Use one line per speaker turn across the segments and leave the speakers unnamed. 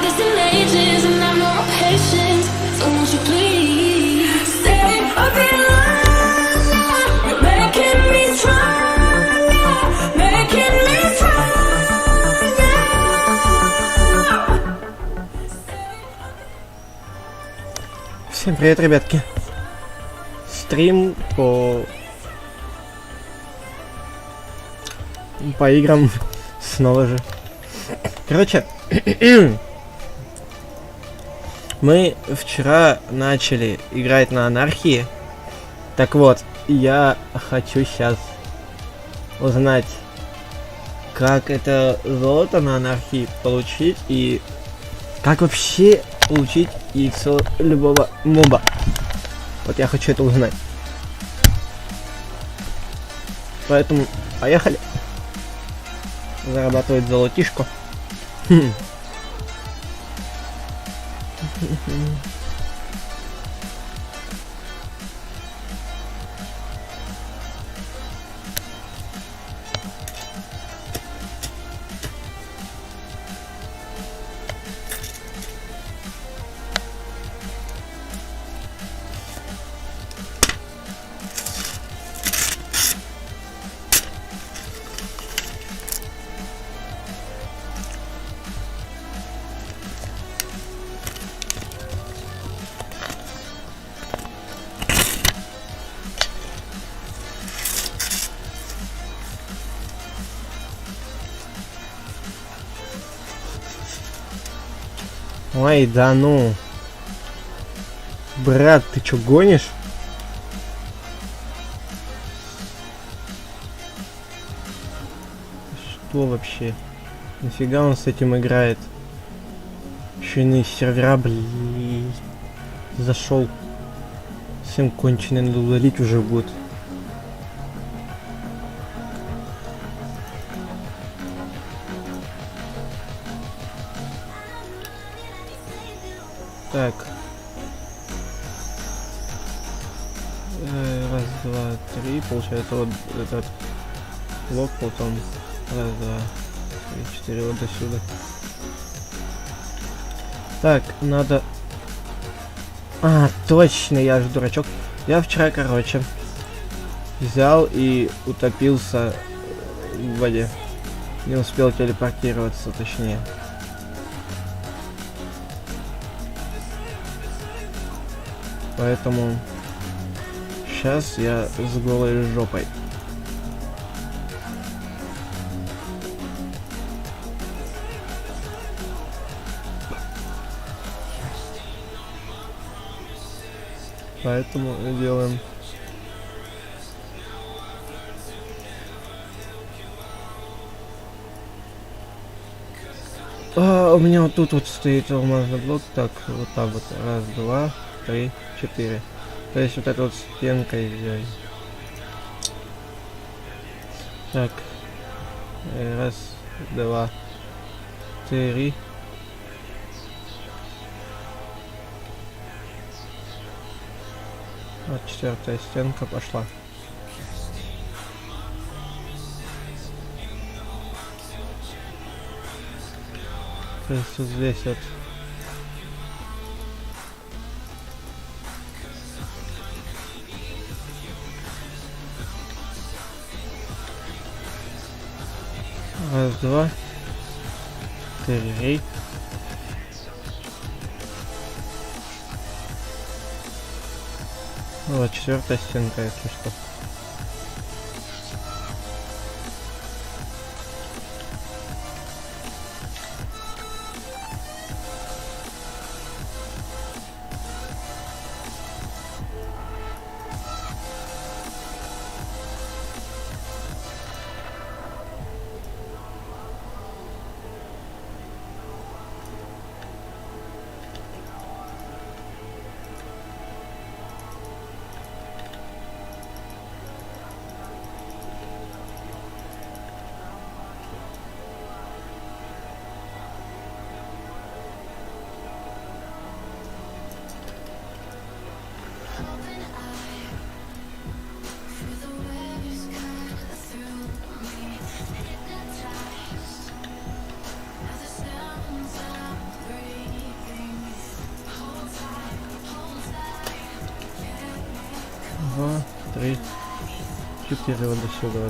distant ages and I'm no patience. So won't you please stay a bit longer? You're making me stronger, making me stronger.
Всем привет, ребятки. Стрим по играм снова же. Короче, мы вчера начали играть на анархии. Так вот, я хочу сейчас узнать, как это золото на анархии получить и как вообще получить яйцо любого моба. Вот я хочу это узнать. Поэтому поехали зарабатывать золотишко. Ой, да ну. Брат, ты чё, гонишь? Что вообще? Нафига он с этим играет? Еще иные сервера, блин. Зашел. Всем конченый, надо удалить уже будет. Так. Раз, два, три. Получается вот этот блок, потом раз, два, три, четыре, вот до сюда. Так, надо... А, точно, я же дурачок. Я вчера, короче, взял и утопился в воде. Не успел телепортироваться, точнее. Поэтому сейчас я с голой жопой. Поэтому делаем. У меня вот тут вот стоит алмазный блок. Так, вот так вот. Раз, два, три, четыре. То есть вот эта вот стенкой взять. Так. Раз, два, три. Вот четвертая стенка пошла. То есть вот здесь вот. Раз, два, три. Вот четвертая стенка, если что. 3, 4 вот до сюда.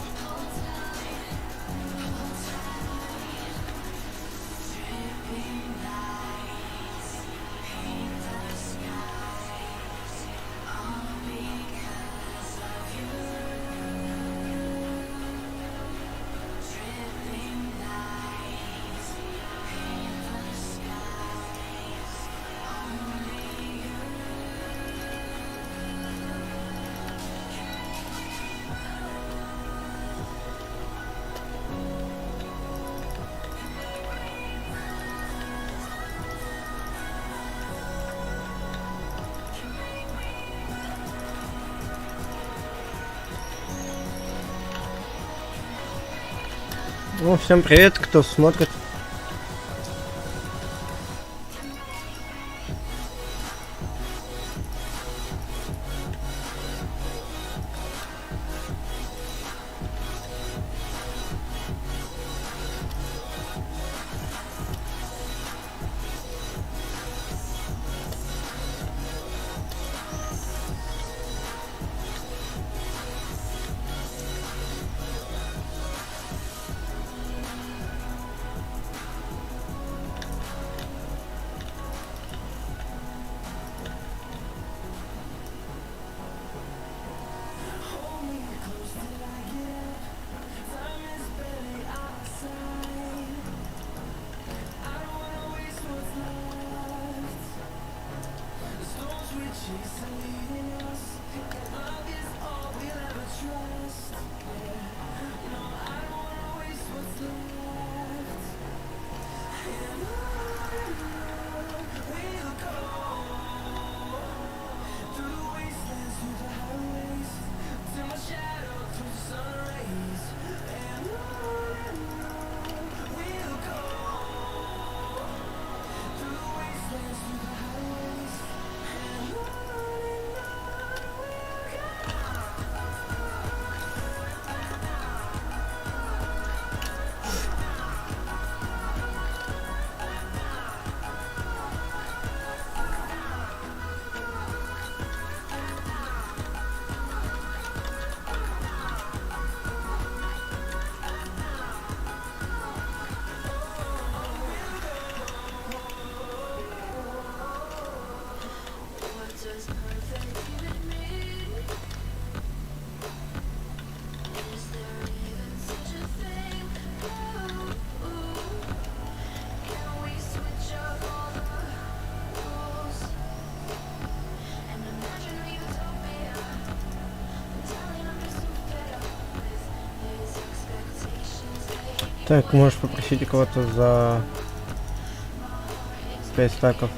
Ну, всем привет, кто смотрит. Так, можешь попросить у кого-то за 5 стаков.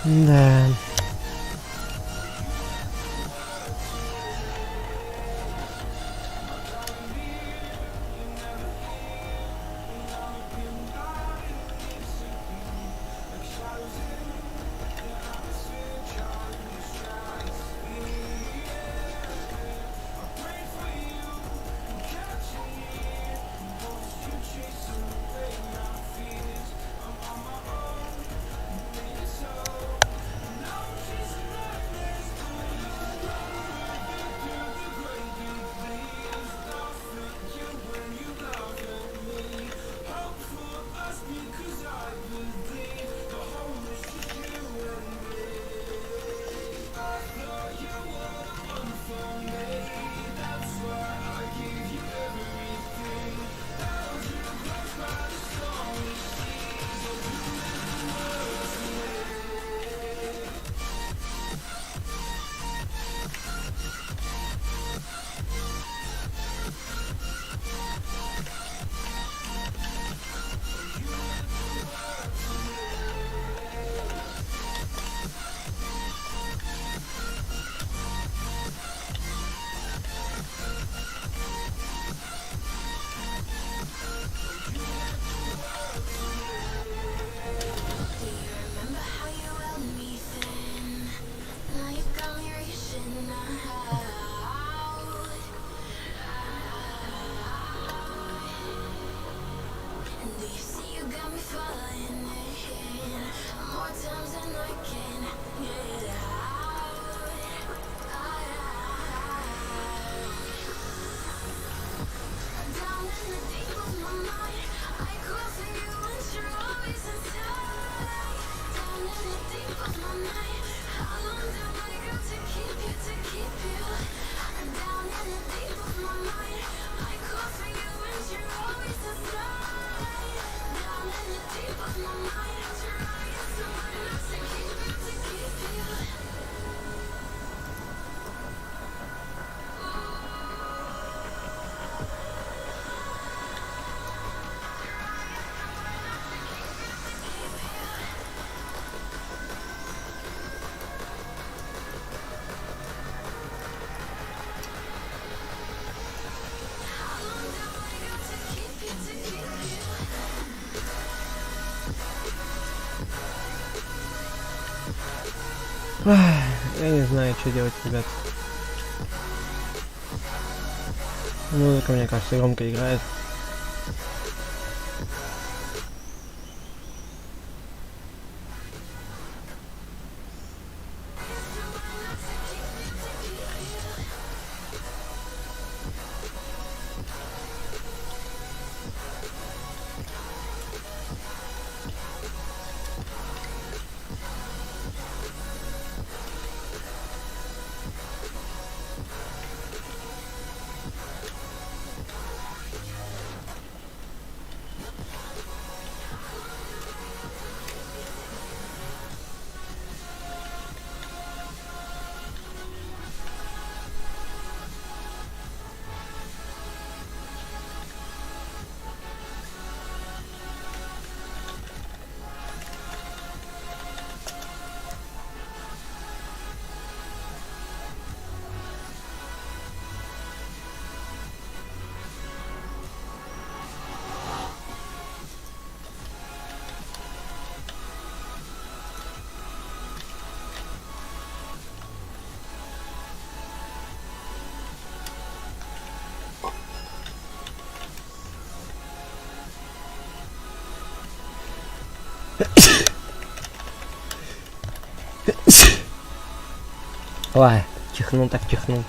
Да. Ах, я не знаю, что делать, ребят. Музыка, мне кажется, громко играет. Ой, чихнул так чихнул.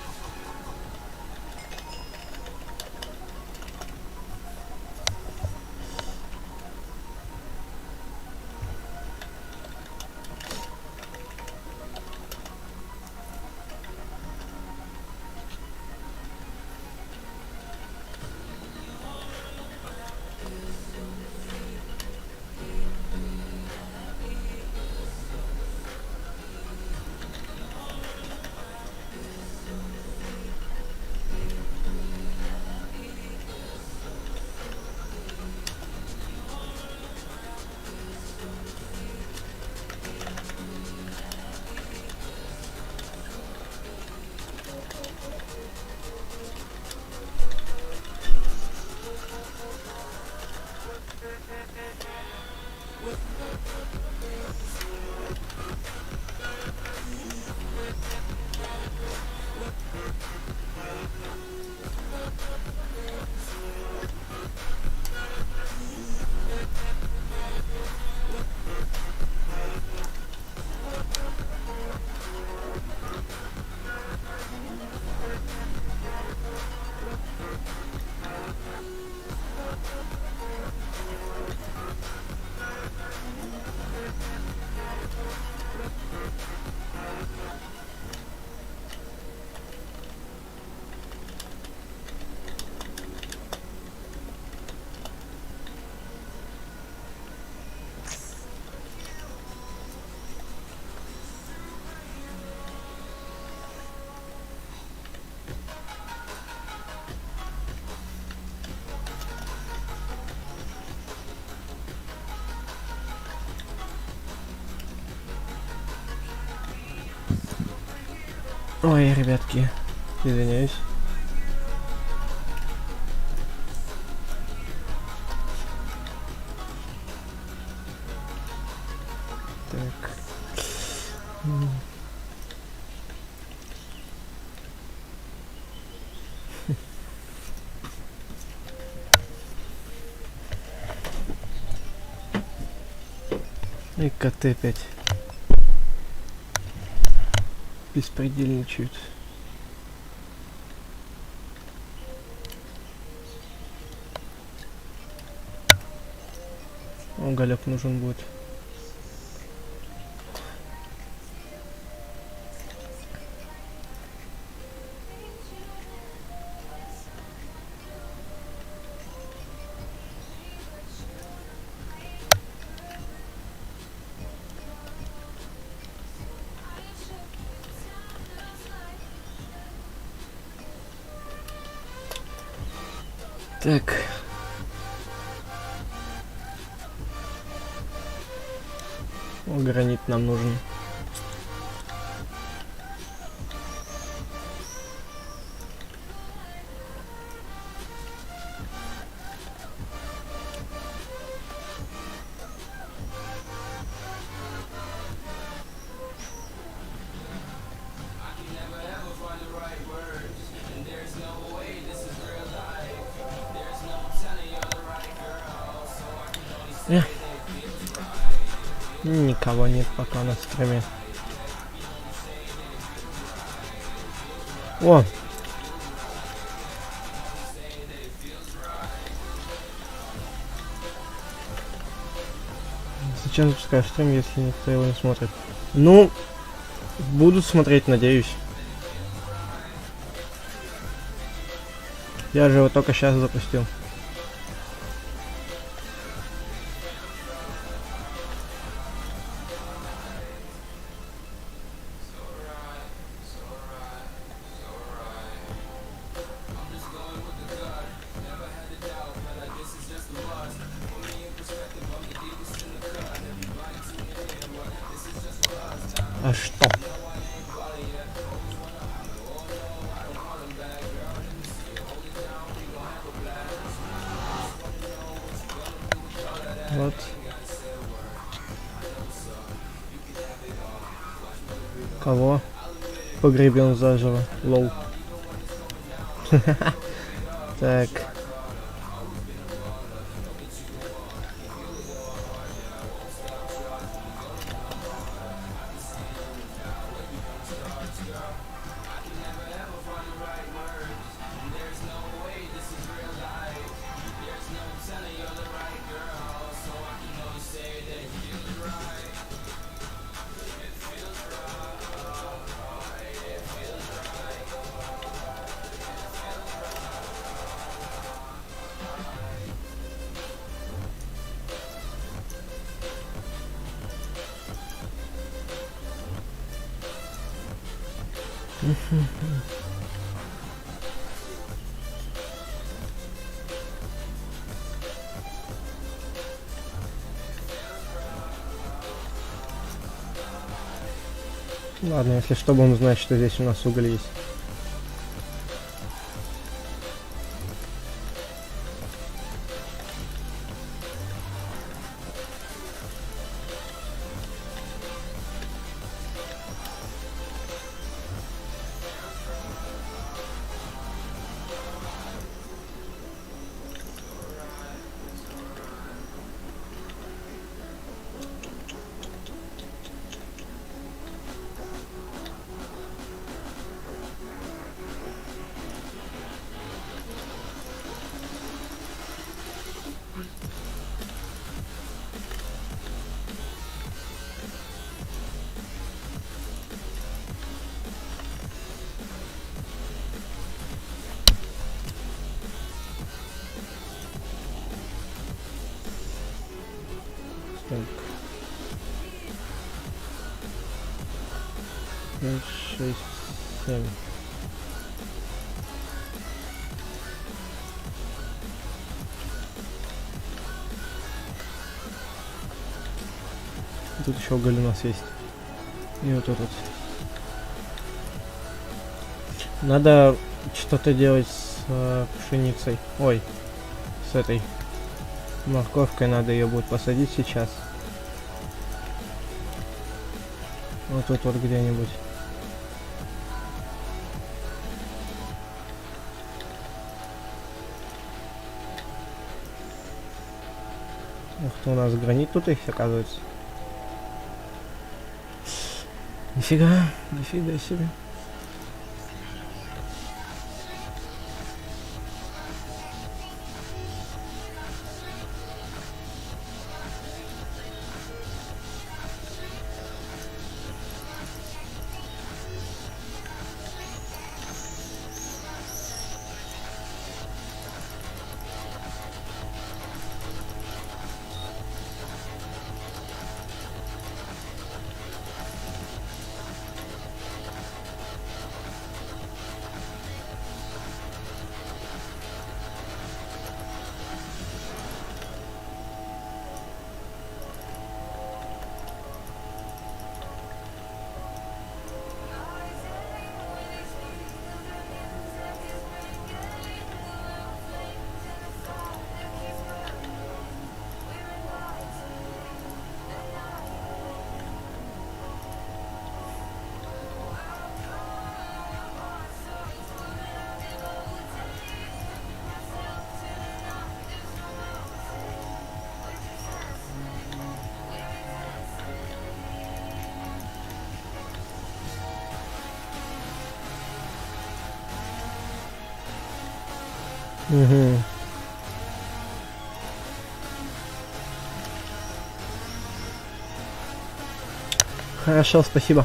Ой, ребятки, извиняюсь. Так. И коты опять беспредельничают. Уголек нужен будет. Так. О, гранит нам нужен. Никого нет пока на стриме. О! Зачем запускаю стрим, если никто его не смотрит? Ну, будут смотреть, надеюсь. Я же его только сейчас запустил. А что? Вот. Кого? Погребен заживо. Лоу. Так. Ладно, если что, будем знать, что здесь у нас уголь есть. Так. 5, 6, 7. Тут еще уголь у нас есть. И вот этот. Надо что-то делать с пшеницей. Ой, с этой морковкой. Надо ее будет посадить сейчас. Вот тут вот где-нибудь. Ух ты, у нас гранит тут есть, оказывается. Нифига, нифига себе. Угу. Хорошо, спасибо.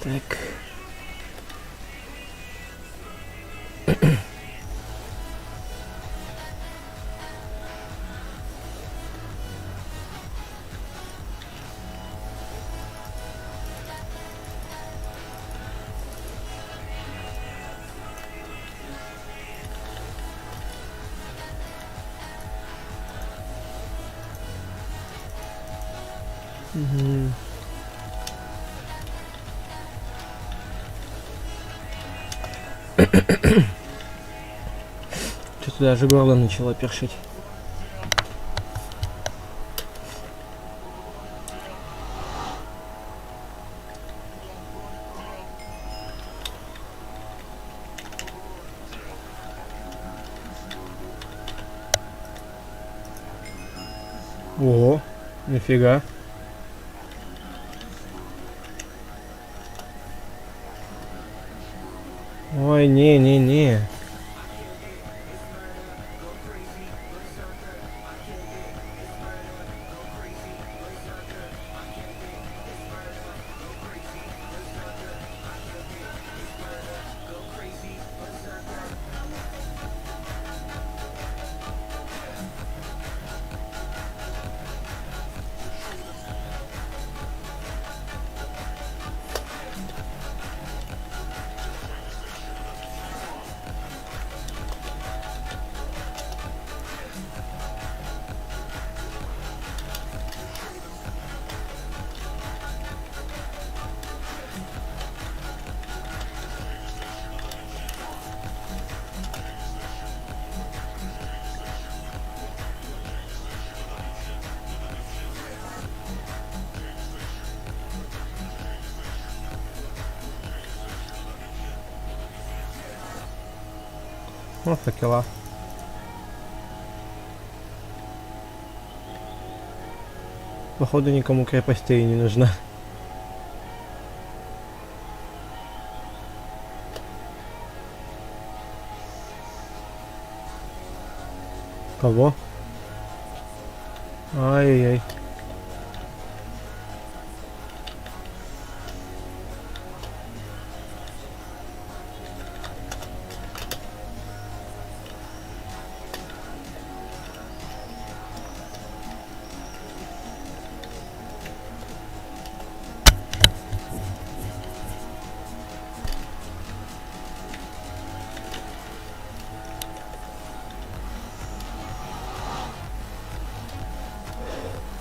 Так. Угу. Что-то даже горло начало першить. О, нифига. Ой, не-не-не. О, факела. Походу никому крепостей не нужна. Кого? Ай-яй-яй.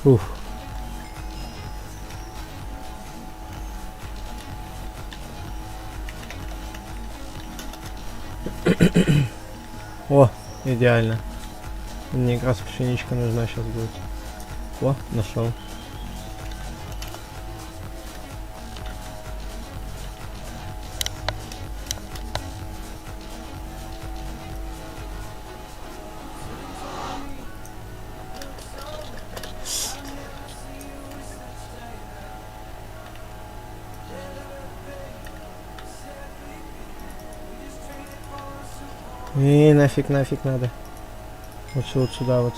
Уф. О, идеально. Мне как раз пшеничка нужна сейчас будет. О, нашел. И нафиг надо. Лучше вот сюда вот.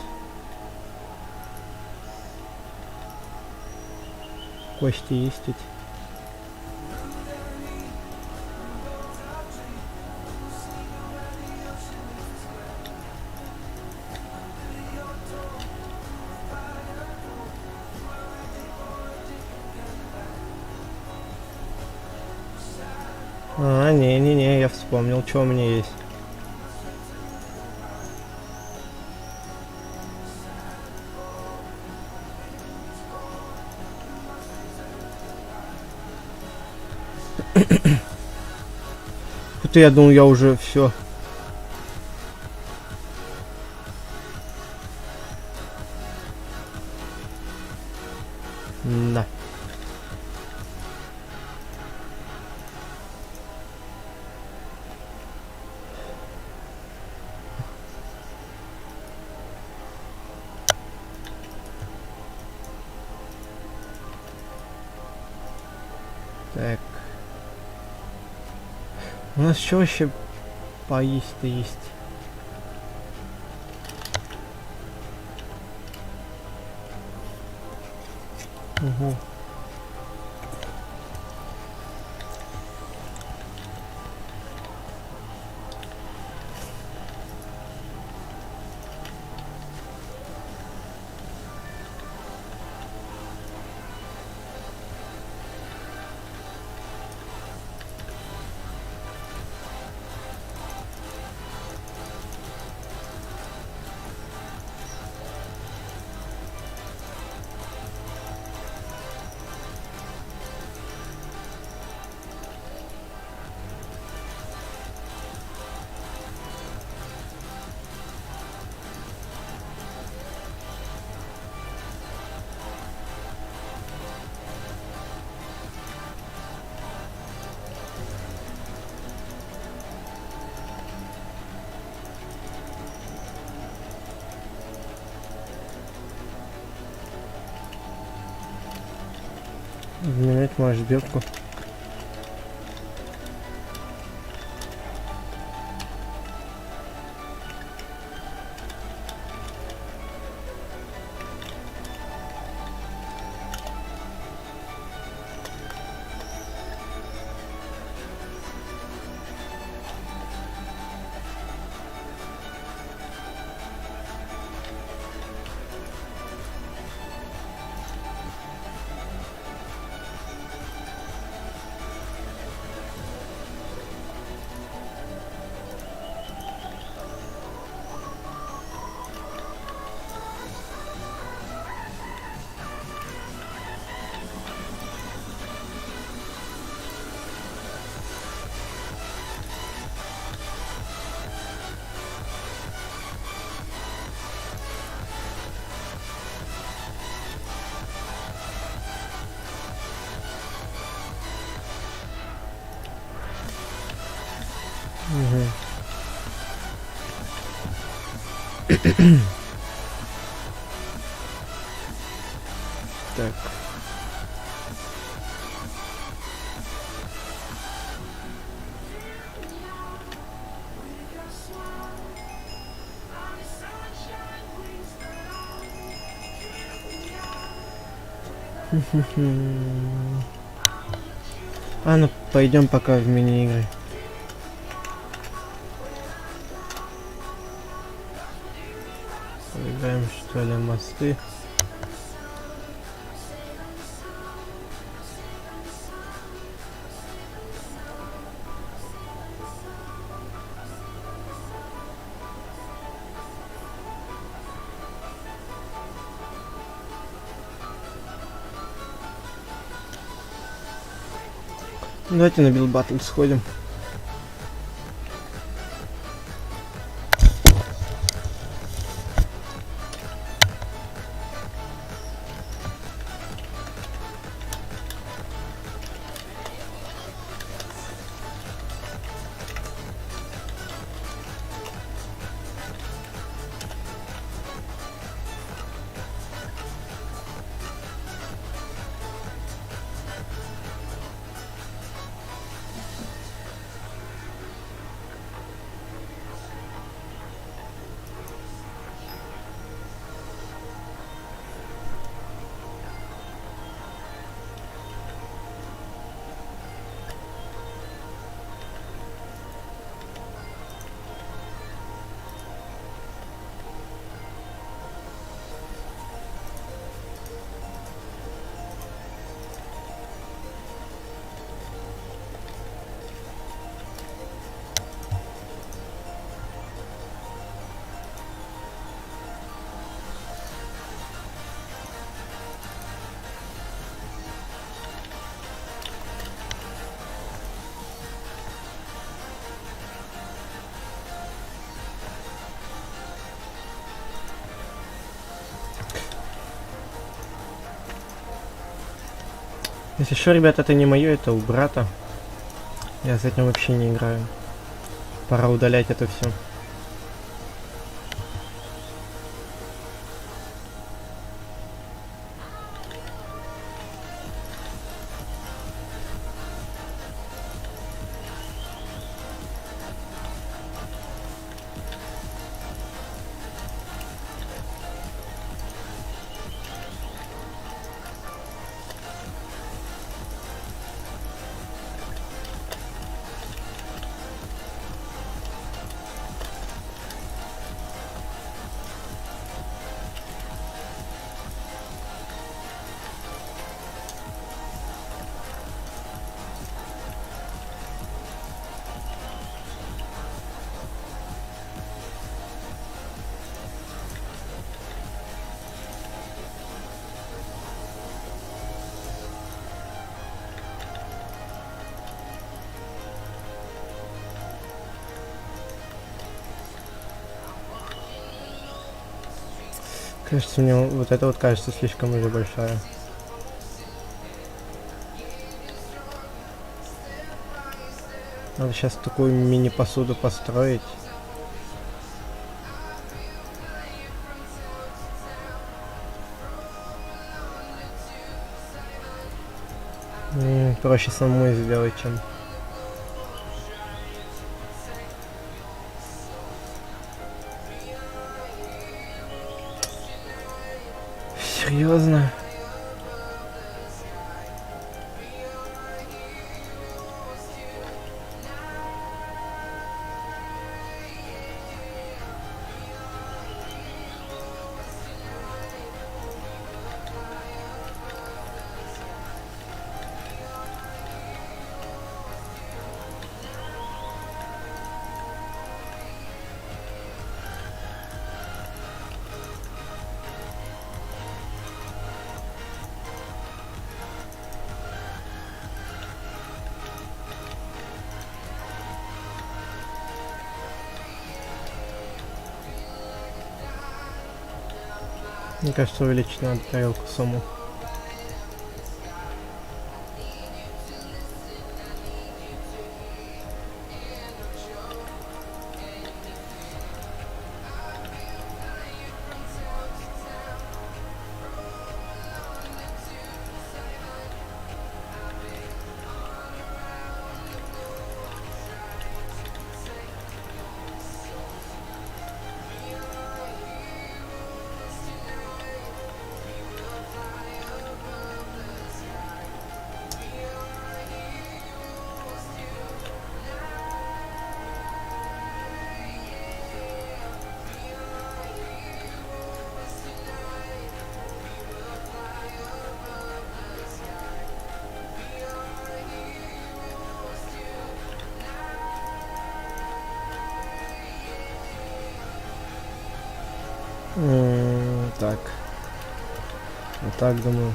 Кости есть ведь. А, не, я вспомнил, что у меня есть. Ты, я думал, я уже все. Да. Так. У нас что вообще поесть-то есть? Угу. Изменять можешь бирку. Так. А, ну пойдем пока в мини-игры. Поиграем, что ли, мосты. Давайте на билд батл сходим. Если что, ребят, это не мое, это у брата. Я с этим вообще не играю. Пора удалять это все. Кажется, мне вот это вот кажется слишком уже большая. Надо сейчас такую мини-посуду построить. Проще самому сделать, чем... Серьезно? Мне кажется, увеличить надо тарелку саму. Так. Вот так думаю.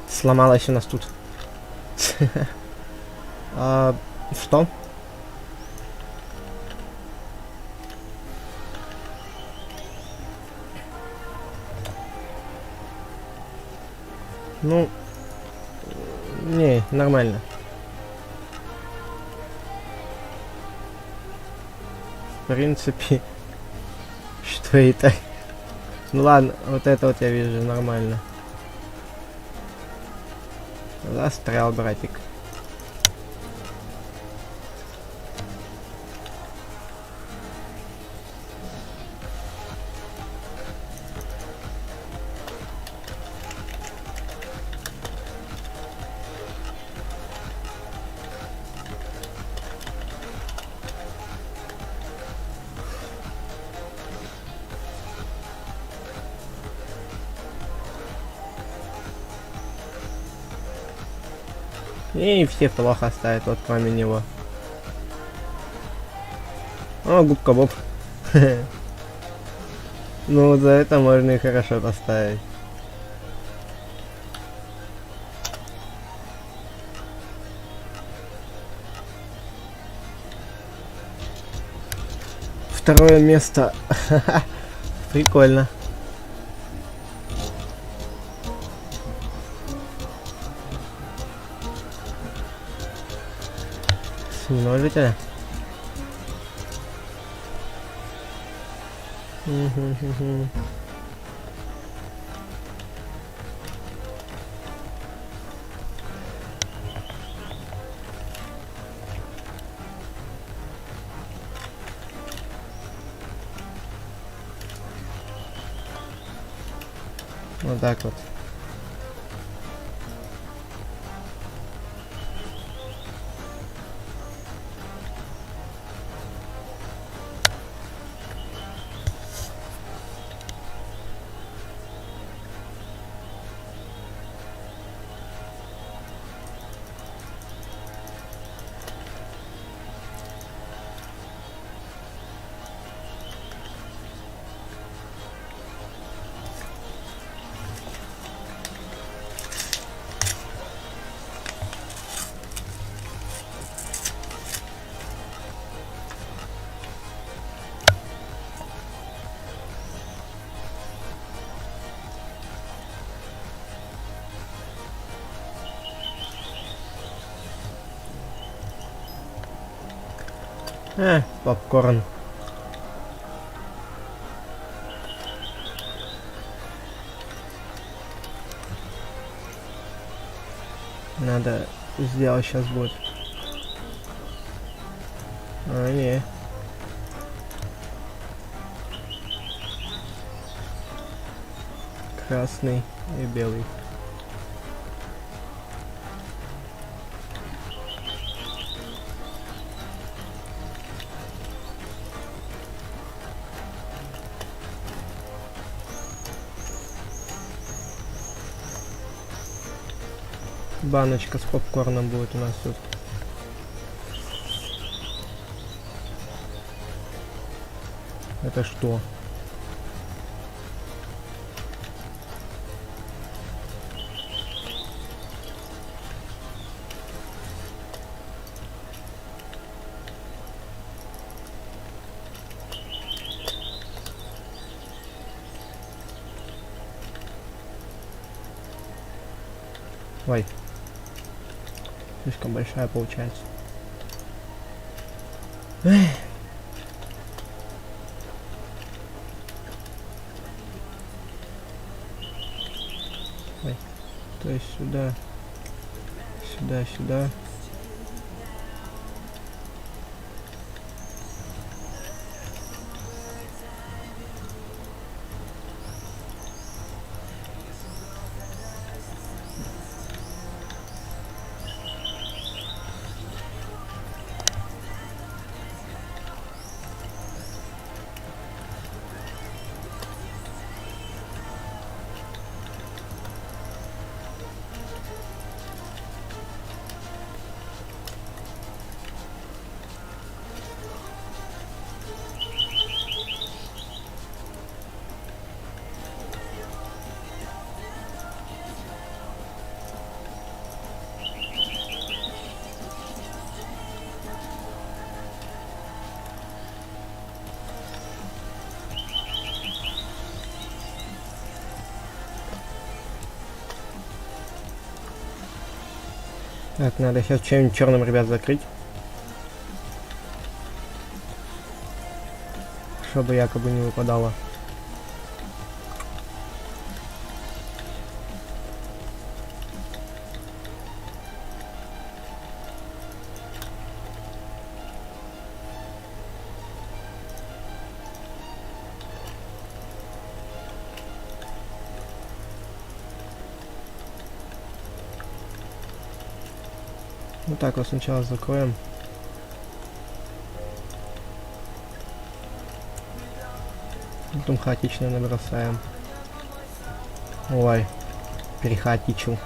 Сломалась у нас тут. Что? Ну, не, нормально. В принципе, что это? Ну ладно, вот это вот я вижу нормально. Застрял, братик. И все плохо ставят, вот кроме него. О, губка Боб. Ну, за это можно и хорошо поставить. Второе место. Прикольно. С множителя. Вот так вот. Попкорн. Надо сделать сейчас будет. Не. Красный и белый. Баночка с попкорном будет у нас тут. Это что? Ой. Слишком большая получается. Эх. Ой. То есть сюда. Сюда, сюда. Так, надо сейчас чем-нибудь черным, ребят, закрыть. Чтобы якобы не выпадало. Вот так вот сначала закроем. Потом хаотично набросаем. Ой, перехаотичил.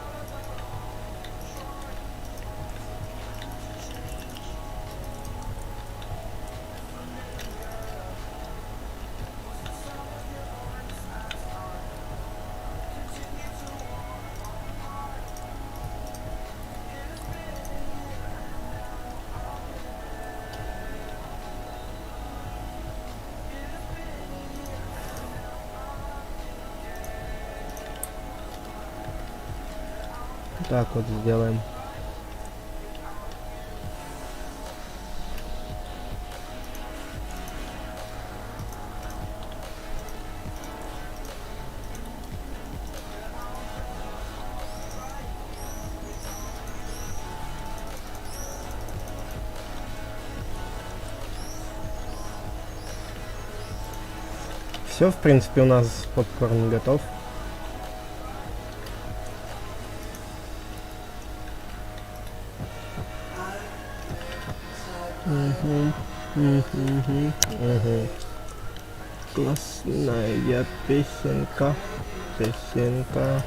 Так вот сделаем. Все, в принципе, у нас попкорн готов. Классная песенка. Песенка.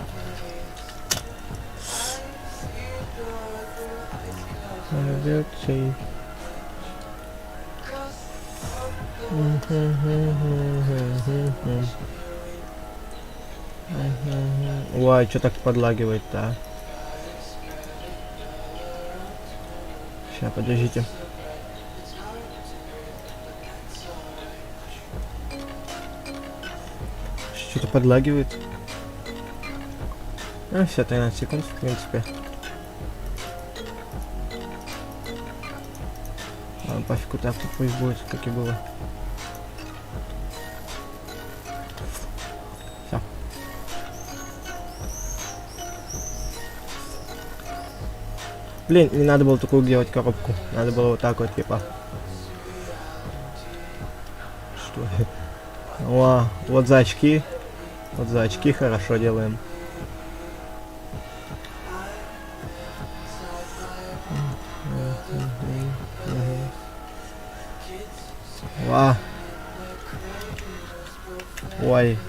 Молодцы. Ой, что так подлагивает-то? Сейчас, подождите. Что-то подлагивает. А, все, 13 секунд, в принципе. Ладно, пофигу, так пусть будет, как и было. Все. Блин, не надо было такую делать коробку. Надо было вот так вот, типа. Что? О, вот за очки. Вот за очки хорошо делаем. Ва. Ой.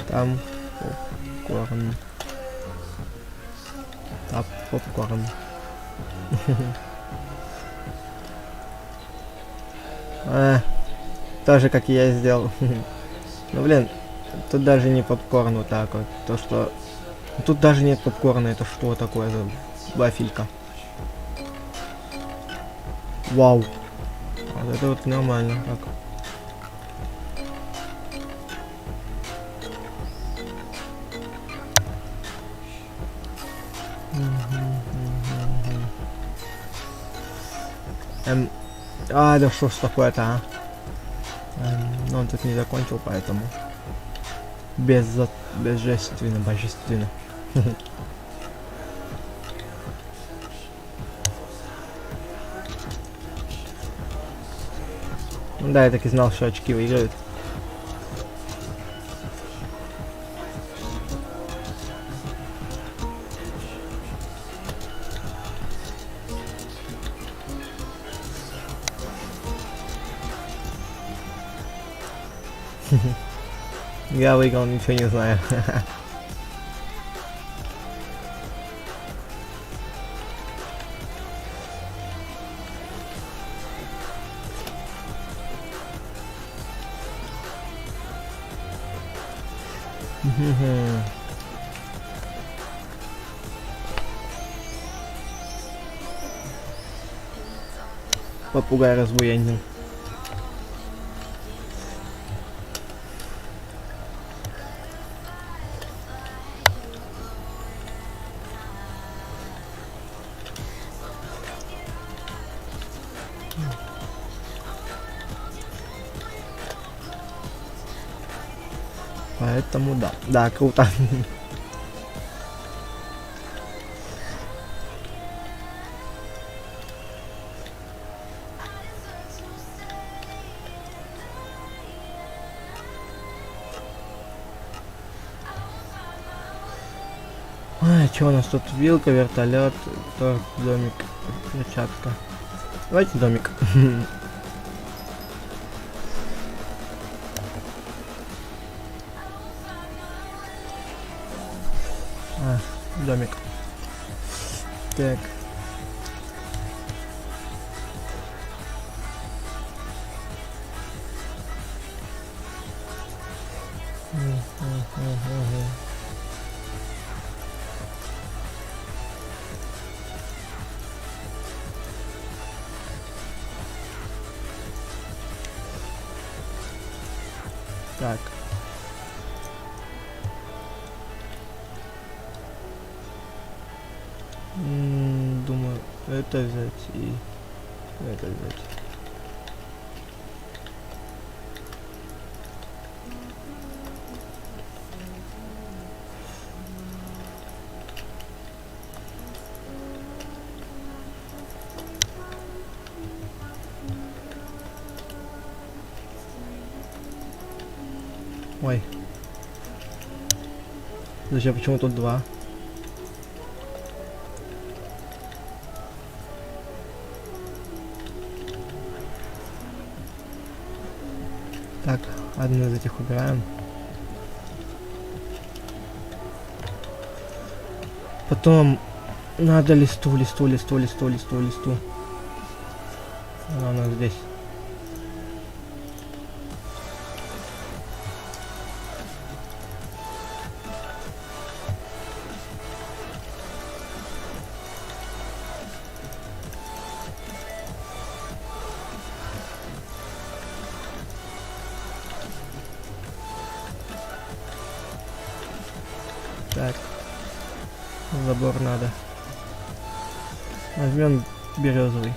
Там попкорн. Там попкорн. Тоже как я сделал. Ну блин, тут даже не попкорн вот так вот. То что... Тут даже нет попкорна, это что такое за вафелька? Вау. Вот это вот нормально. Так. Да что ж такое-то, а? Но он тут не закончил, поэтому... Безжественно, божественно. Да, я так и знал, что очки выиграют. Я выиграл, ничего не знаю. Попугай разбуянил. Поэтому да. Да, круто. Что у нас тут? Вилка, вертолет, торт, домик, перчатка. Давайте домик. Домик. Так. Так. Думаю, это взять и это взять. Ой. Зачем, почему тут два? Так, одну из этих убираем. Потом надо листу. Она у нас здесь. Так, забор надо. Возьмем березовый.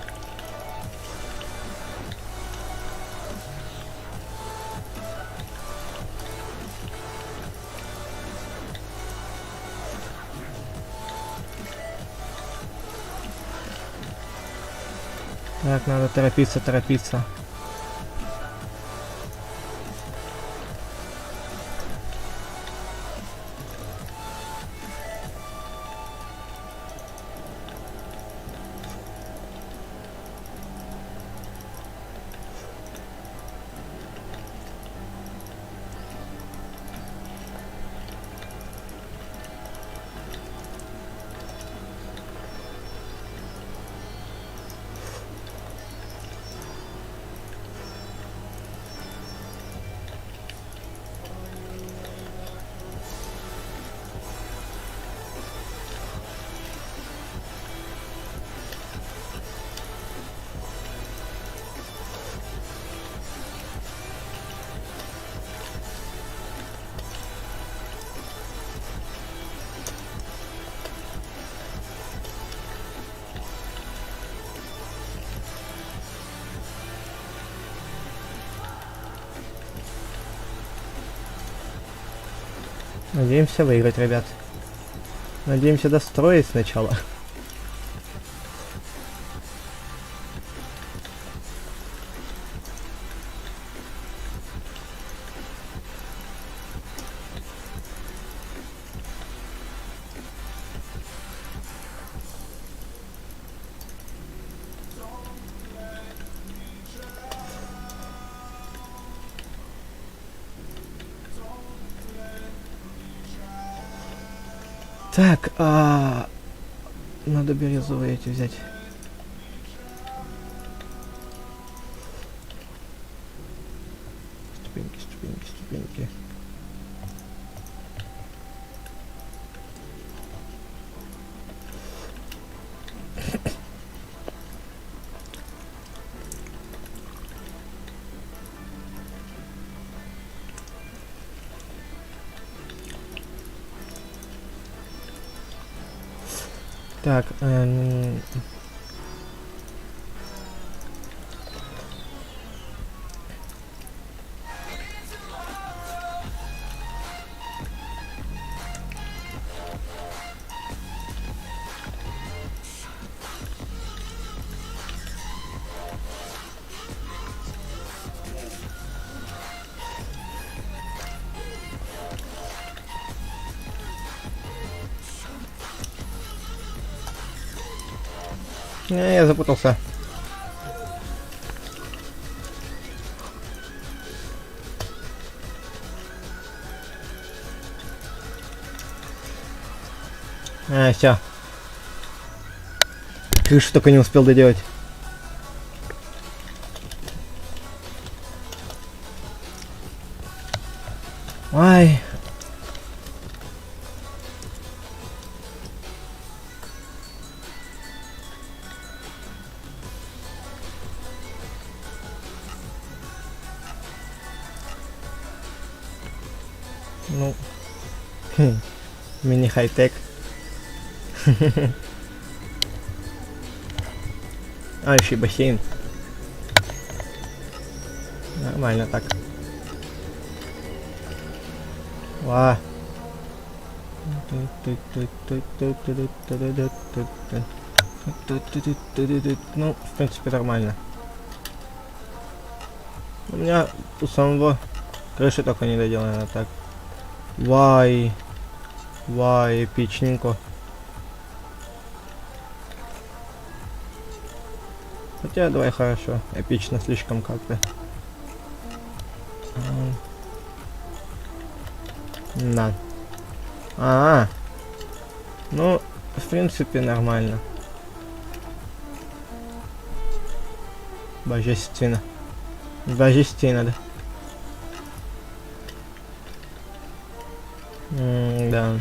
Так, надо торопиться. Надеемся выиграть, ребят. Надеемся достроить сначала. Так, надо бирюзовые эти взять. Ступеньки, ступеньки, ступеньки. Так, я запутался. Все. Крышу только не успел доделать. Ай. Ну, мини-хай-тек. Еще и бассейн. Нормально так. Ва. Ну, в принципе, нормально. У меня у самого крыши только не доделана так. Вай. Вай, эпичненько. Хотя, давай, хорошо. Эпично слишком как-то. Да. Ну, в принципе, нормально. Божественно. Божественно, да. Да.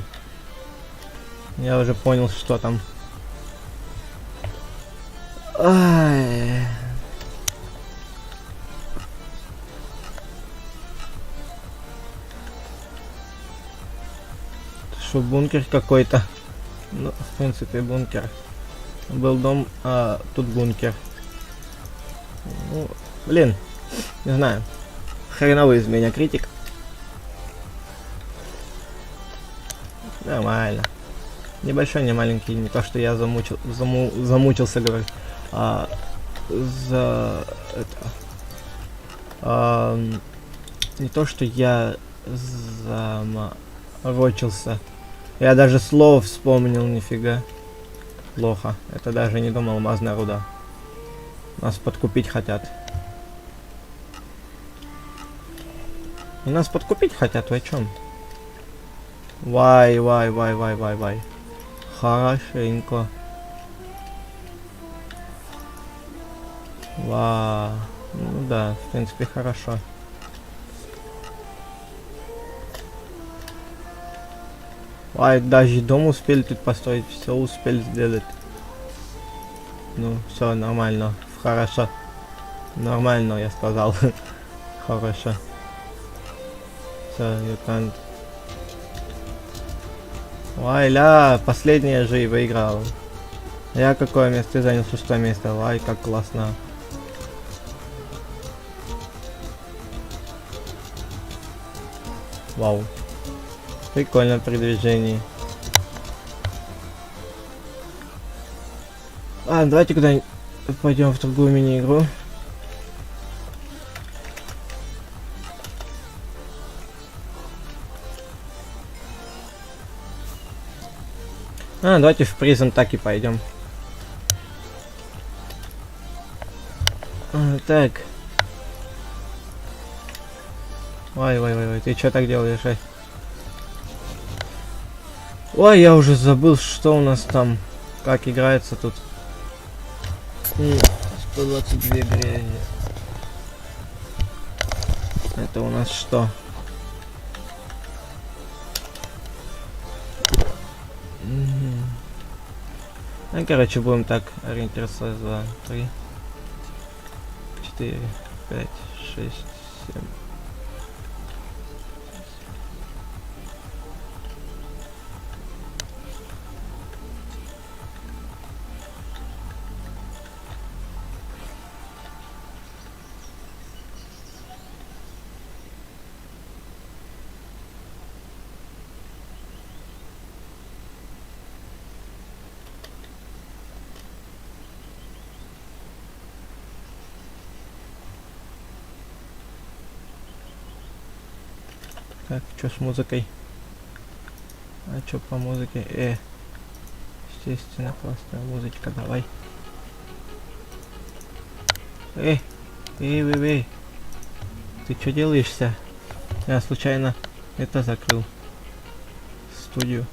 Я уже понял, что там. Ай. Что, бункер какой-то? Ну, в принципе, бункер. Был дом, а тут бункер. Ну, блин, не знаю. Хреновый из меня критик. Нормально. Небольшой, не маленький, не то, что я замучился, говорю. Не то, что я заморочился. Я даже слово вспомнил, нифига. Плохо. Это даже не думал, алмазная руда. Нас подкупить хотят. И нас подкупить хотят, вы о чем? Вай. Хорошенько. Вау. Ну да, в принципе, хорошо. Ай, даже дом успели тут построить, все успели сделать. Ну, все нормально, хорошо. Нормально, я сказал. Хорошо. Все, я там. Ай, ля, последнее же и выиграл. Я какое место занял? 6 место. Ай, как классно. Вау. Прикольно при движении. Давайте куда-нибудь пойдем в другую мини-игру. Давайте в призм так и пойдем. Так. Ой, ты что так делаешь, ай? Ой, я уже забыл, что у нас там, как играется тут. 122 грязи. Это у нас что? Короче, будем так ориентироваться. 2, 3, 4, 5, 6, 7. Так, что с музыкой? А что по музыке? Естественно, классная музычка, давай. Эй, ты что делаешься? Я случайно это закрыл. Студию.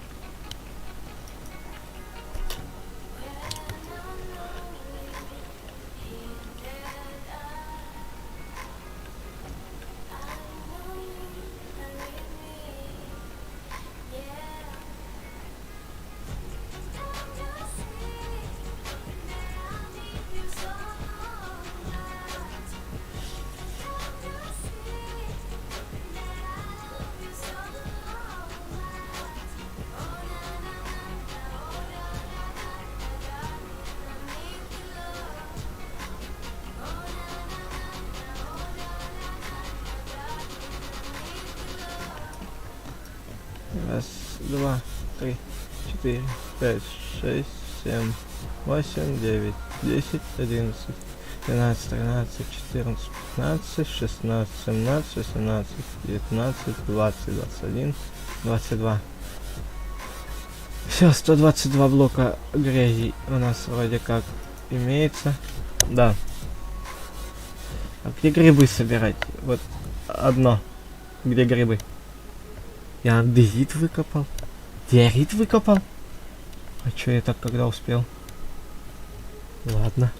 Раз, два, три, 4, 5, 6, 7, 8, 9, 10, 11, 12, 13, 14, 15, 16, 17, 18, 19, 20, 21, 22. Все, 122 блока грязи у нас вроде как имеется. Да. А где грибы собирать? Вот одно. Где грибы? Я андезит выкопал. Диорит выкопал. А чё я так когда успел? Ладно.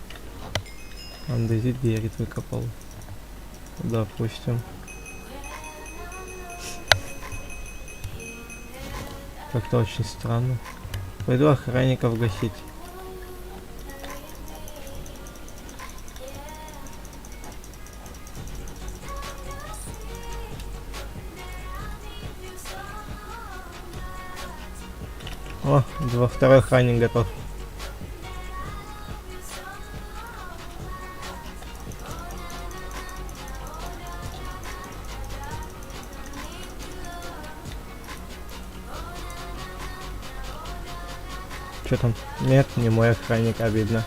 Андезит, диорит выкопал. Допустим. Как-то очень странно. Пойду охранников гасить. О, второй охранник готов. Что там? Нет, не мой охранник, обидно.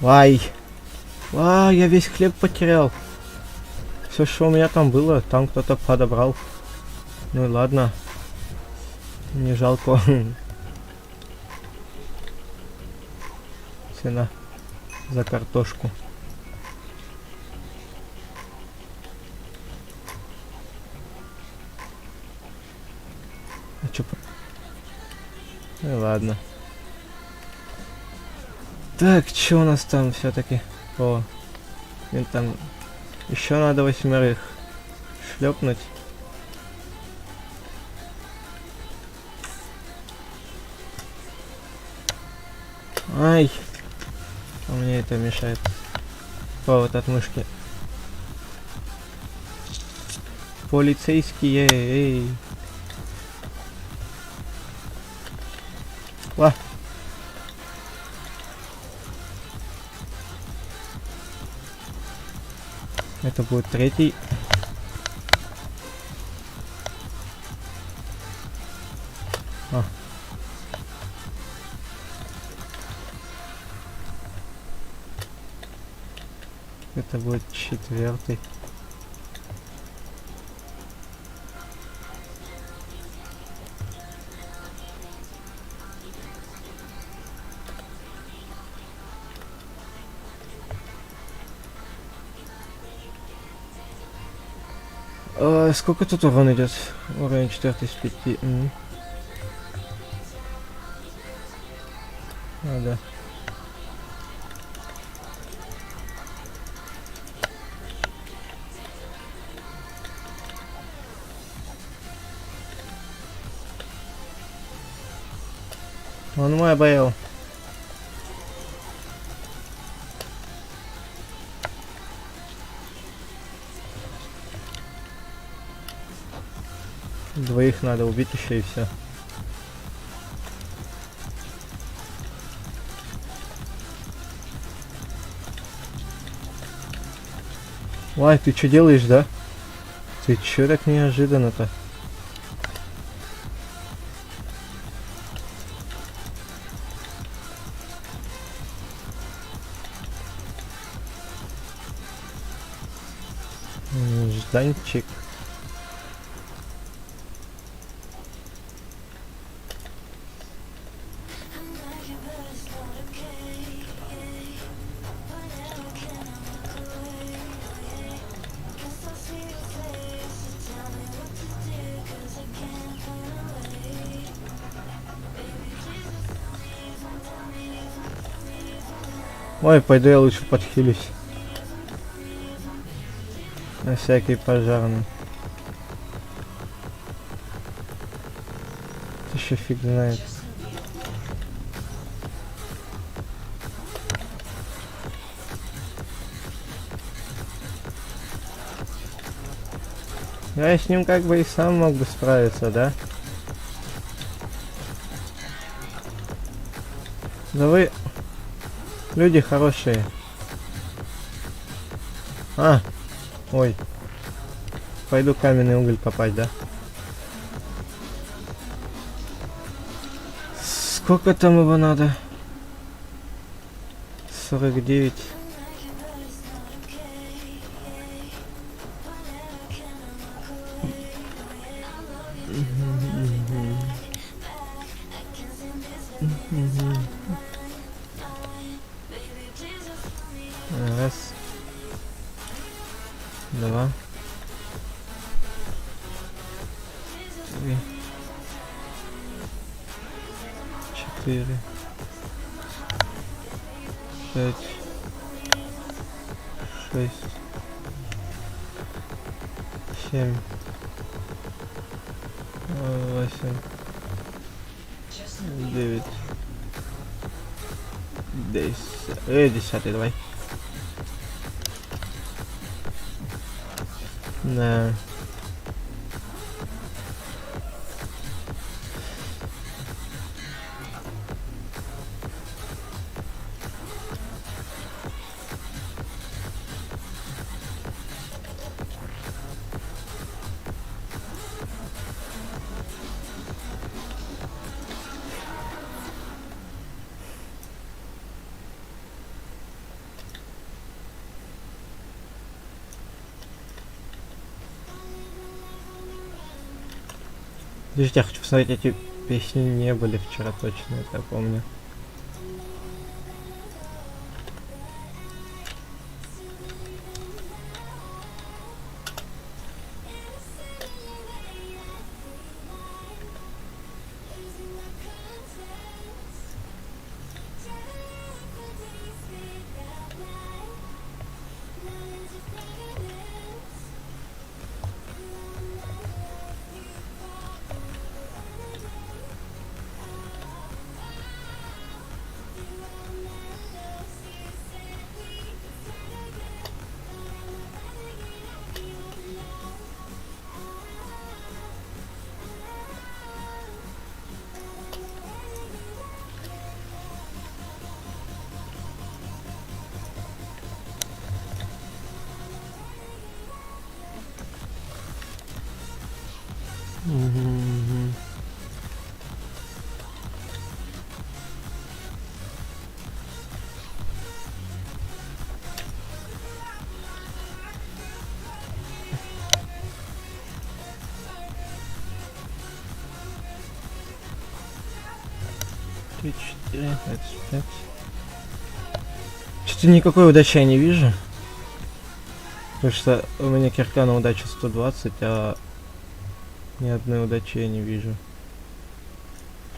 Вай, я весь хлеб потерял. Все, что у меня там было, там кто-то подобрал. Ну и ладно. Не жалко. Цена за картошку. А чё? Ну ладно. Так, что у нас там все-таки? О, там еще надо 8 шлепнуть. Ай, а мне это мешает. Повод от мышки. Полицейские, эй. Ла. Это будет третий. А. Это будет четвертый. Сколько тут урон идет? Уровень 4 из 5. А, да. Он мой обоел. Двоих надо убить еще и все. Ой, ты что делаешь, да? Ты чё так неожиданно-то? Жданчик. Ой, пойду я лучше подхилюсь. На всякий пожарный. Еще фиг знает. Я с ним как бы и сам мог бы справиться, да? Да вы люди хорошие. А, ой. Пойду каменный уголь копать, да? Сколько там его надо? 49. Раз. Два. Три. 4. 5. 6. 7. 8. 9. 10. 10, давай. Да. Подождите, я хочу посмотреть, эти песни не были вчера точно, это я помню. Мгм. Три, 4, 25. Что-то никакой удачи я не вижу. Потому что у меня кирка на удачу 120, а ни одной удачи я не вижу.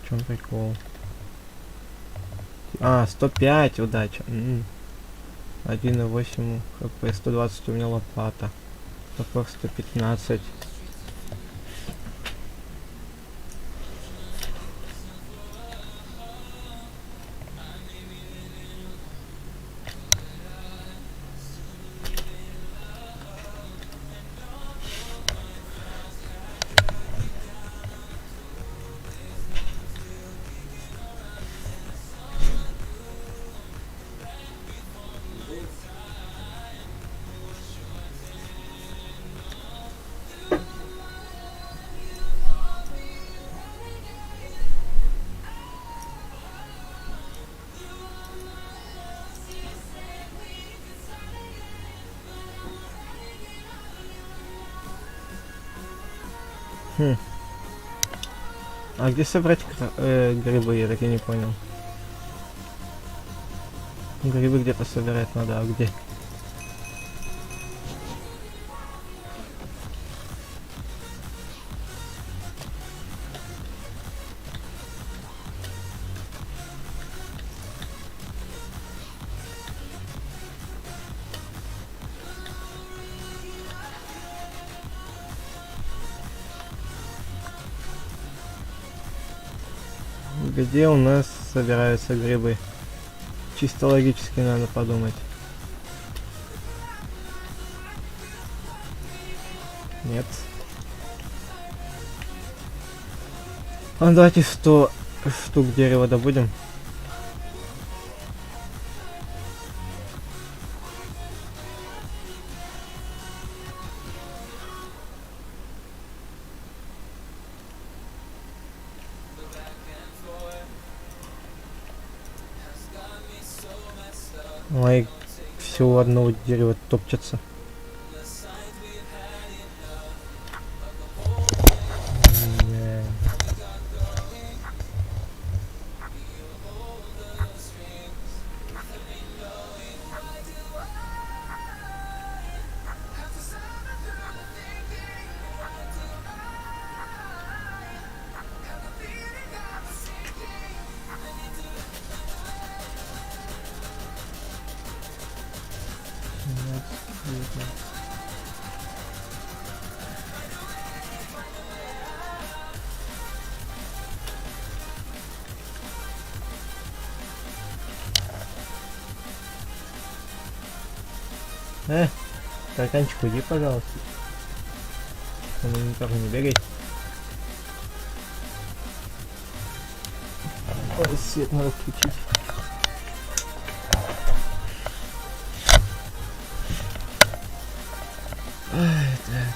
В чем прикол? А, 105 удача. 1,8 хп, 120 у меня лопата. Топор 115. А где собрать грибы, я так и не понял. Грибы где-то собирать надо, а где? Где у нас собираются грибы? Чисто логически надо подумать. Нет. А давайте 100 штук дерева добудем. Ой, всего одного дерева топчется. Тараканчик, уйди, пожалуйста. Он никак не бегай. Ой, свет надо включить. Ай, так.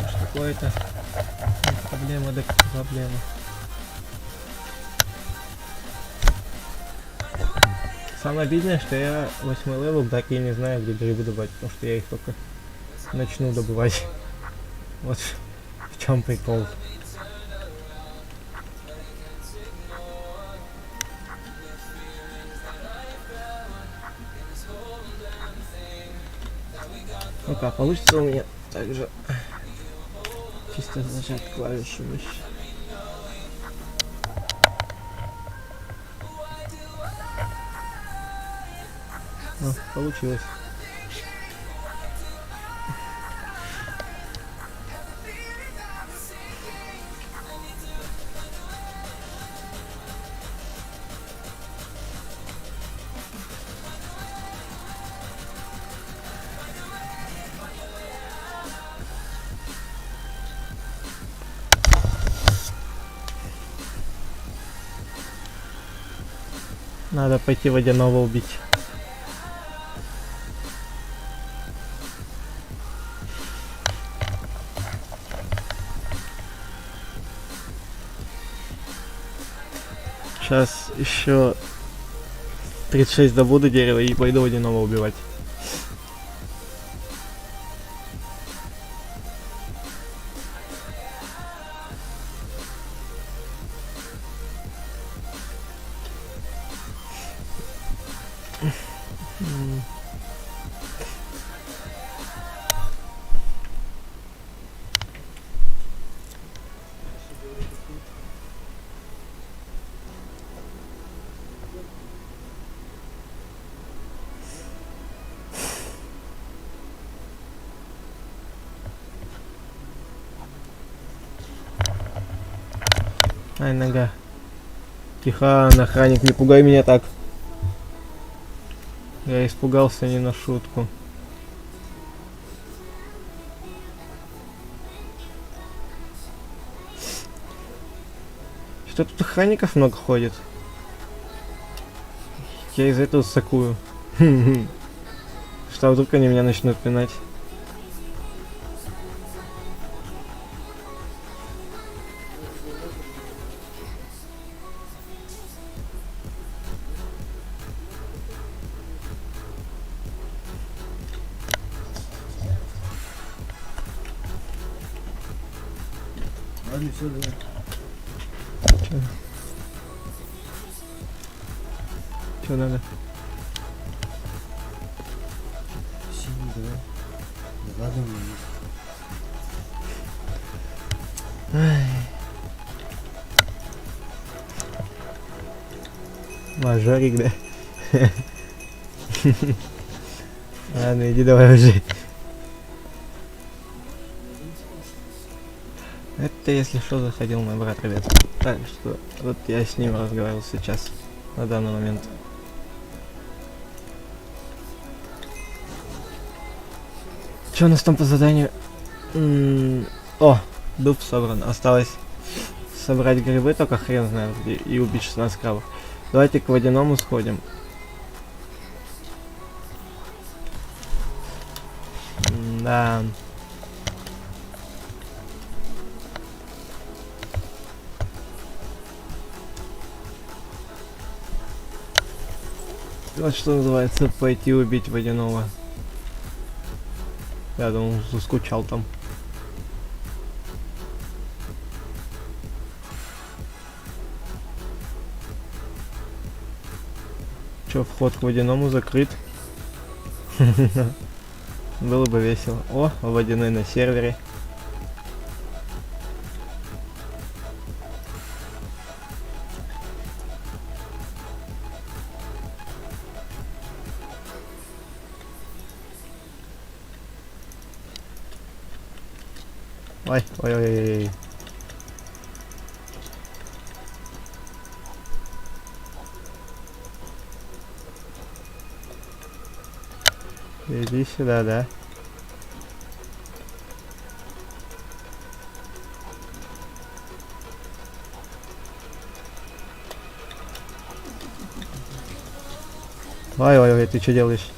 Что такое-то? Проблема, да проблема. Самое обидное, что я 8 левел, так и не знаю, где грибы добывать, потому что я их только начну добывать. Вот в чем прикол. Ну-ка, получится у меня также чисто зажать клавишу мыши. Ну, получилось. Надо пойти водяного убить. Сейчас еще 36 добуду дерева и пойду водяного убивать. Ай, нога. Тихо, охранник, не пугай меня так. Я испугался не на шутку. Что тут охранников много ходит? Я из этого сакую. Что вдруг они меня начнут пинать?
Ладно, все, давай.
Что надо?
Синий, давай. Да ладно, мне
Мажорик, да? Ладно, иди давай уже. Это, если что, заходил мой брат, ребят. Так что вот я с ним разговаривал сейчас, на данный момент. Что у нас там по заданию? О, дуб собран. Осталось собрать грибы, только хрен знает где, и убить 16 крабов. Давайте к водяному сходим. Да. Вот что называется пойти убить водяного. Я думал, заскучал там. Чё, вход к водяному закрыт? Было бы весело. О, водяной на сервере. Ой, ой, ой, ой, ой. Иди сюда, да? Ой, ой, ой, ты что делаешь?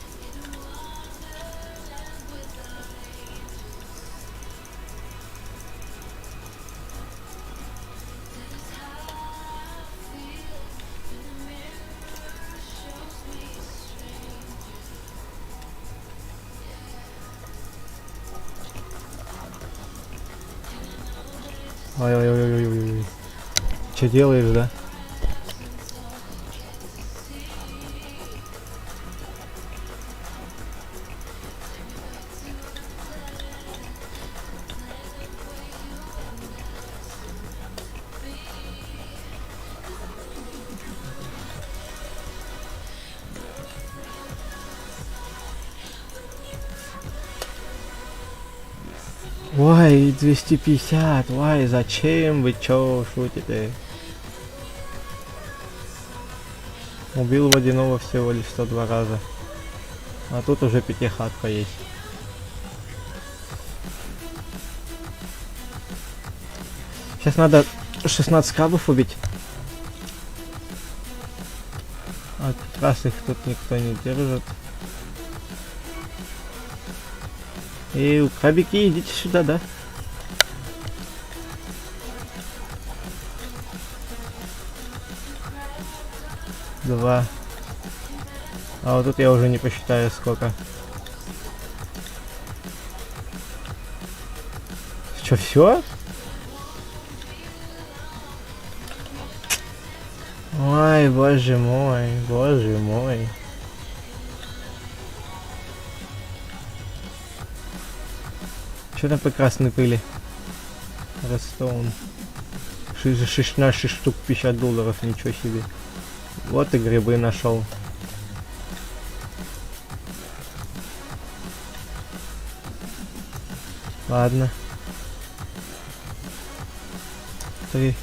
Ой, ой, ой, ой, ой, ой. Что делаешь, да? Ой, 250, ой, зачем вы чё шутите? Убил водяного всего лишь 102 раза. А тут уже пятихатка есть. Сейчас надо 16 крабов убить. А как раз их тут никто не держит. И крабики, идите сюда, да? 2. А вот тут я уже не посчитаю сколько. Что, все? Ой, боже мой, боже мой. Что там по красной пыли? Redstone. 16 штук, $50, ничего себе. Вот и грибы нашел. Ладно. 3.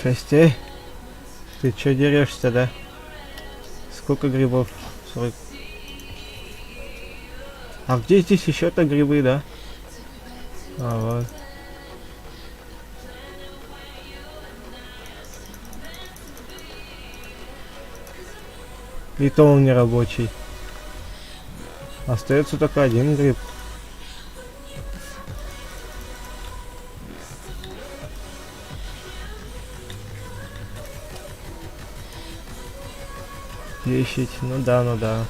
6. Ты чё дерешься, да? Сколько грибов? 40. А где здесь еще-то грибы, да? А, вот. И то он не рабочий. Остается только один гриб. Десять, ну да.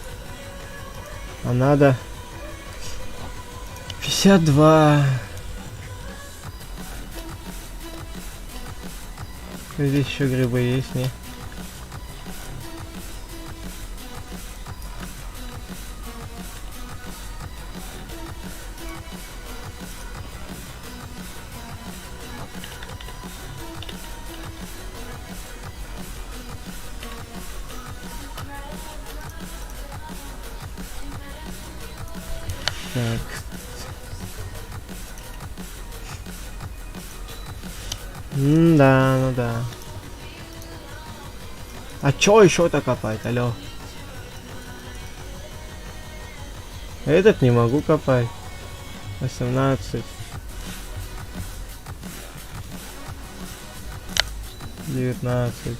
А надо 52. Здесь еще грибы есть, не? Так. Да, ну да. А чё еще-то копать, алё? Этот не могу копать. 18. 19.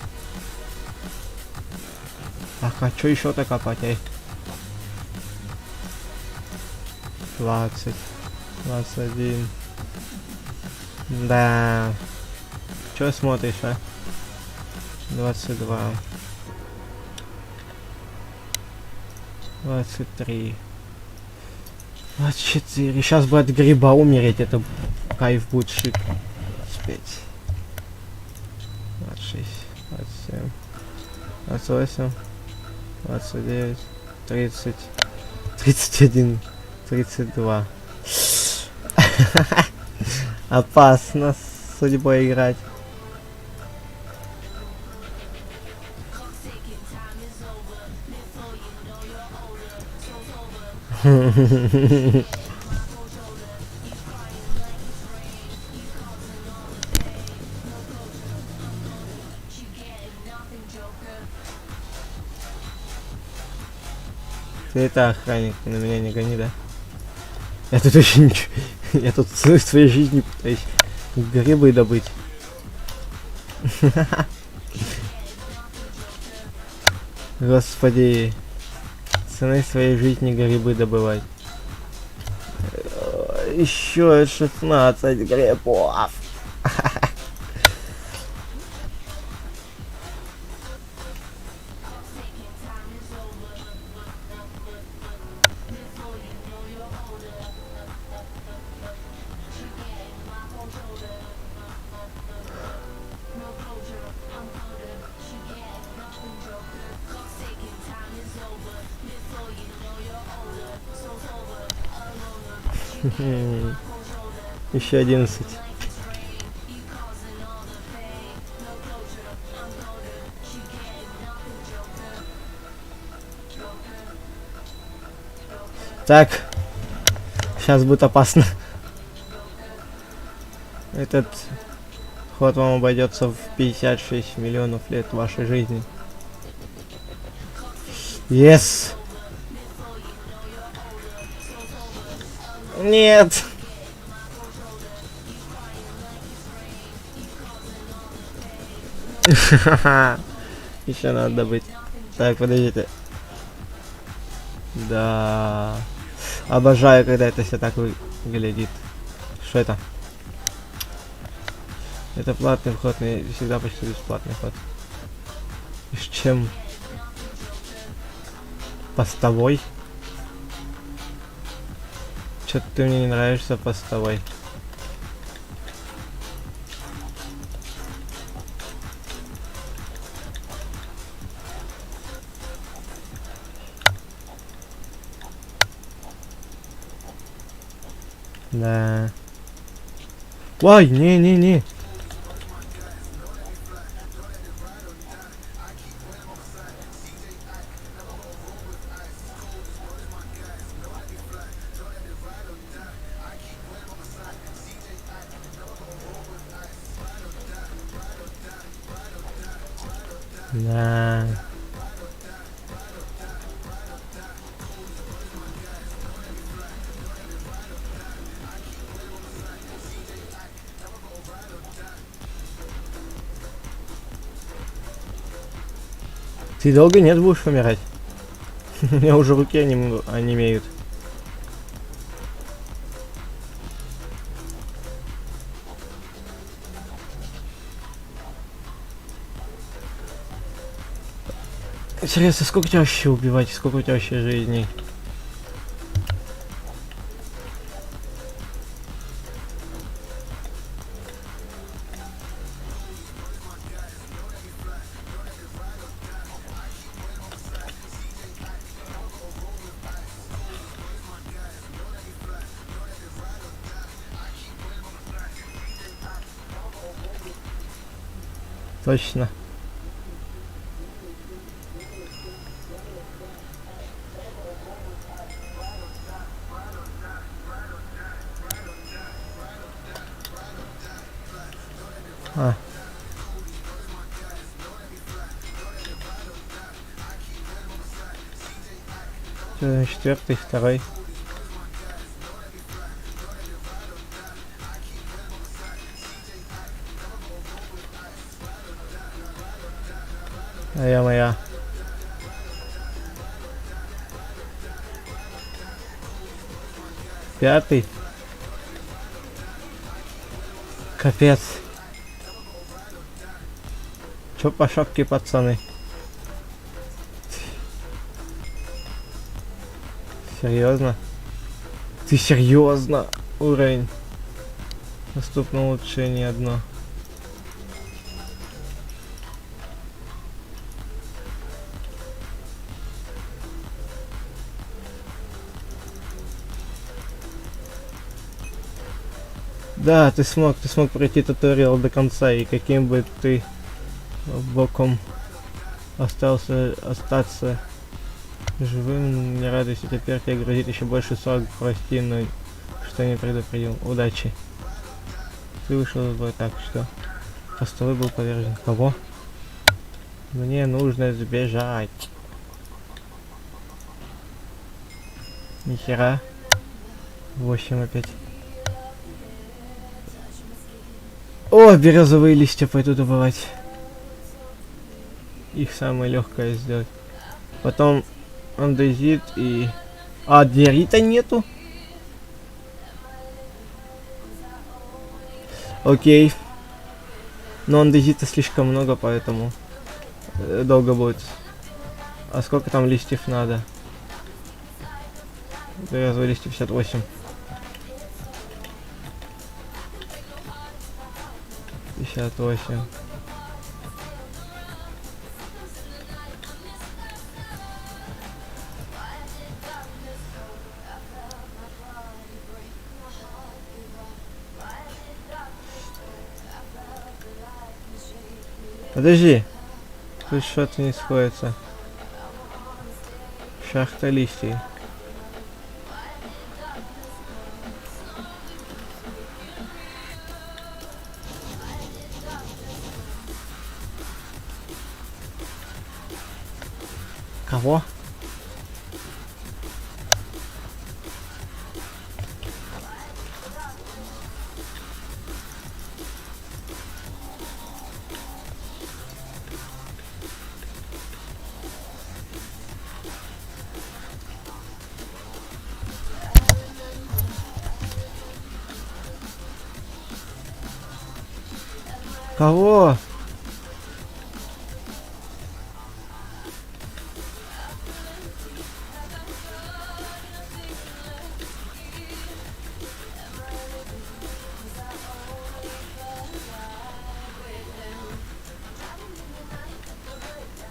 Ах, а чё еще-то копать, эй? 20. 21. Да. Чё смотришь, а? 22. 23. 24. Сейчас бы от гриба умереть, это кайф будет шик. 25. 26. 27. 28. 29. 30. 31. 32. Опасно с судьбой играть. Ты это охранник, ты на меня не гони, да? Я тут вообще ничего... Я тут в своей жизни пытаюсь грибы добыть. Господи. Ценой своей жизни грибы добывать. Еще 16 грибов. Еще 11. Так. Сейчас будет опасно. Этот ход вам обойдется в 56 миллионов лет вашей жизни. Yes! Нет! Еще надо добыть. Так, подождите. Да. Обожаю, когда это все так выглядит. Что это? Это платный вход, не всегда почти бесплатный вход. И с чем? Постовой? Что-то ты мне не нравишься, постовой. Да. Ой, не-не-не. Да. Ты долго нет будешь умирать? У меня уже руки онемеют. Интересно, сколько тебя вообще убивать, сколько у тебя вообще жизней? Точно. А. Четвертый, второй. А я моя. Пятый. Капец. Чё по шапке, пацаны? Серьезно? Ты серьезно? Уровень. Доступно улучшение одно. Да, ты смог пройти туториал до конца, и каким бы ты боком остаться живым, не радуйся, теперь тебе грозит еще больше 40, прости, но что не предупредил. Удачи. Ты вышел из боя, так что постовой был повержен. Кого? Мне нужно сбежать. Нихера. 8 опять. О, березовые листья пойду добывать. Их самое легкое сделать. Потом андезит и... А, диорита нету? Окей. Но андезита слишком много, поэтому долго будет. А сколько там листьев надо? Березовые листья 58. 58. Подожди. Тут что-то не сходится. Шахта листьев. Кого? Кого?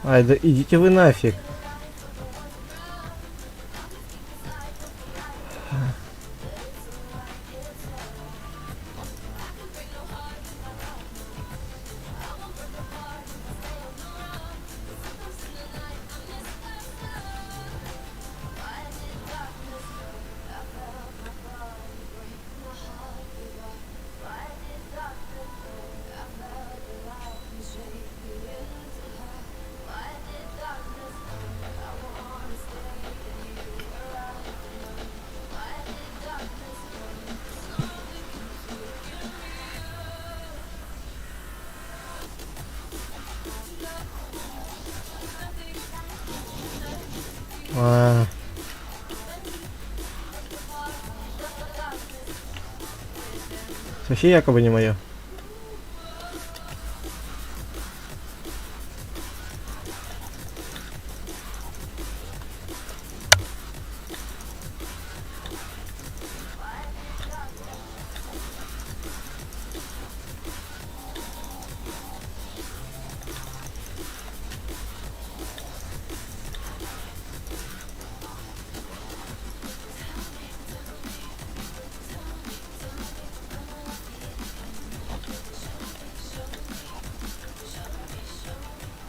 Ай, да идите вы нафиг. А. Вообще якобы не мое.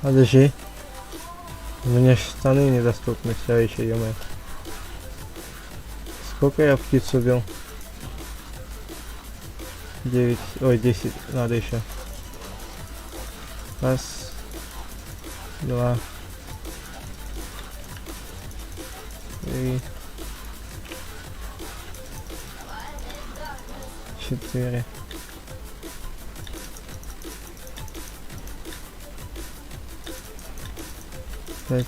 Подожди. У меня ж штаны недоступны все еще, ё-моё. Сколько я птиц убил? 9, ой, 10, надо еще. Раз, два, три, 4. Пять.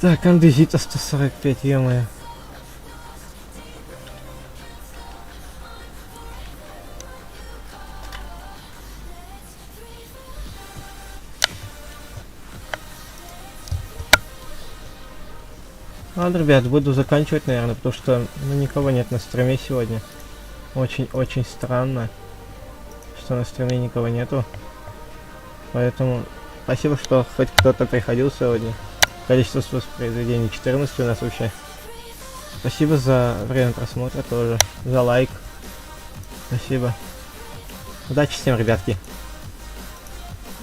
Так, андезита 145, ё-моё. Ладно, ребят, буду заканчивать, наверное, потому что никого нет на стриме сегодня. Очень странно, что на стриме никого нету. Поэтому спасибо, что хоть кто-то приходил сегодня. Количество воспроизведений 14 у нас вообще. Спасибо за время просмотра тоже, за лайк. Спасибо. Удачи всем, ребятки.